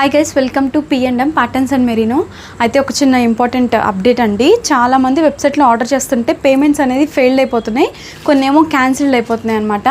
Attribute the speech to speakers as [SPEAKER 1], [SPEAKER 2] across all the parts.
[SPEAKER 1] Hi guys, welcome to P&M patterns and merino. అయితే ఒక చిన్న ఇంపార్టెంట్ అప్డేట్ అండి. చాలామంది వెబ్సైట్లో ఆర్డర్ చేస్తుంటే పేమెంట్స్ అనేది ఫెయిల్డ్ అయిపోతున్నాయి, కొన్ని ఏమో క్యాన్సిల్డ్ అయిపోతున్నాయి అనమాట.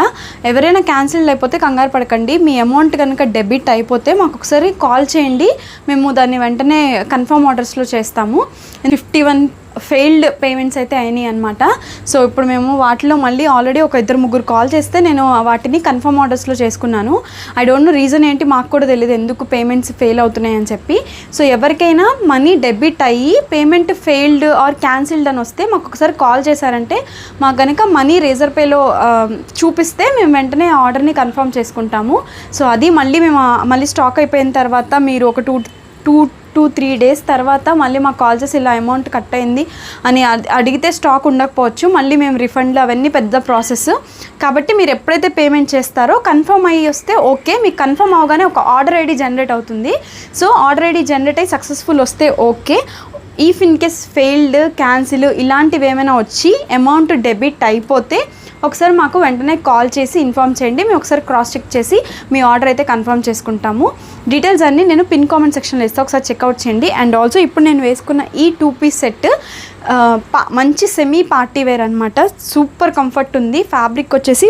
[SPEAKER 1] ఎవరైనా క్యాన్సిల్డ్ అయిపోతే కంగారు పడకండి. మీ అమౌంట్ కనుక డెబిట్ అయిపోతే మాకు ఒకసారి కాల్ చేయండి, మేము దాన్ని వెంటనే కన్ఫర్మ్ ఆర్డర్స్లో చేస్తాము. 51 ఫెయిల్డ్ పేమెంట్స్ అయితే అయినాయి అనమాట. సో ఇప్పుడు మేము వాటిలో మళ్ళీ ఆల్రెడీ ఒక 2-3 కాల్ చేస్తే నేను వాటిని కన్ఫర్మ్ ఆర్డర్స్లో చేసుకున్నాను. ఐ డోంట్ నో రీజన్ ఏంటి, మాకు కూడా తెలియదు ఎందుకు పేమెంట్స్ ఫెయిల్ అవుతున్నాయి అని చెప్పి. సో ఎవరికైనా మనీ డెబిట్ అయ్యి పేమెంట్ ఫెయిల్డ్ ఆర్ క్యాన్సిల్డ్ అని వస్తే మాకు ఒకసారి కాల్ చేశారంటే మాకు కనుక మనీ రేజర్ పేలో చూపిస్తే మేము వెంటనే ఆర్డర్ని కన్ఫర్మ్ చేసుకుంటాము. సో అది మళ్ళీ స్టాక్ అయిపోయిన తర్వాత మీరు ఒక 2-3 డేస్ తర్వాత మళ్ళీ మాకు కాల్ చేసి ఇలా అమౌంట్ కట్ అయింది అని అడిగితే స్టాక్ ఉండకపోవచ్చు. మళ్ళీ మేము రిఫండ్లు అవన్నీ పెద్ద ప్రాసెస్ కాబట్టి మీరు ఎప్పుడైతే పేమెంట్ చేస్తారో కన్ఫర్మ్ అయ్యి వస్తే ఓకే. మీకు కన్ఫర్మ్ అవగానే ఒక ఆర్డర్ ఐడి జనరేట్ అవుతుంది. సో ఆర్డర్ ఐడి జనరేట్ అయ్యి సక్సెస్ఫుల్ వస్తే okay. If in case failed, cancel ఇలాంటివి ఏమైనా వచ్చి అమౌంట్ డెబిట్ అయిపోతే ఒకసారి మాకు వెంటనే కాల్ చేసి ఇన్ఫామ్ చేయండి. మేము ఒకసారి క్రాస్ చెక్ చేసి మీ ఆర్డర్ అయితే కన్ఫర్మ్ చేసుకుంటాము. డీటెయిల్స్ అన్నీ నేను పిన్ కామెంట్ సెక్షన్లో ఇస్తాను, ఒకసారి చెక్అవుట్ చేయండి. అండ్ ఆల్సో ఇప్పుడు నేను వేసుకున్న ఈ 2-piece సెట్ మంచి సెమీ పార్టీ వేర్ అనమాట. సూపర్ కంఫర్ట్ ఉంది. ఫ్యాబ్రిక్ వచ్చేసి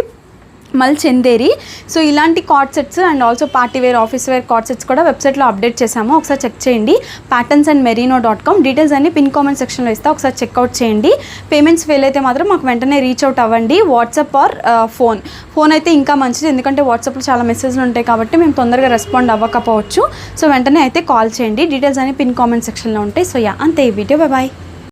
[SPEAKER 1] మల్ చందేరి. సో ఇలాంటి co-ord sets and also party wear, office wear co-ord sets కూడా వెబ్సైట్లో అప్డేట్ చేసాము, ఒకసారి చెక్ చేయండి. patternsandmerino.com. డీటెయిల్స్ అన్ని పిన్ కామెంట్ సెక్షన్లో ఇస్తా, ఒకసారి చెక్అవుట్ చేయండి. పేమెంట్స్ ఫెయిల్ అయితే మాత్రం మాకు వెంటనే రీచ్ అవుట్ అవ్వండి. వాట్సాప్ ఆర్ ఫోన్ అయితే ఇంకా మంచిది, ఎందుకంటే వాట్సాప్లో చాలా మెసేజ్లు ఉంటాయి కాబట్టి మేము తొందరగా రెస్పాండ్ అవ్వకపోవచ్చు. సో వెంటనే అయితే కాల్ చేయండి. డీటెయిల్స్ అన్ని పిన్ కామెంట్ సెక్షన్లో ఉంటాయి. సో అంతే ఈ వీడియో. బాయ్.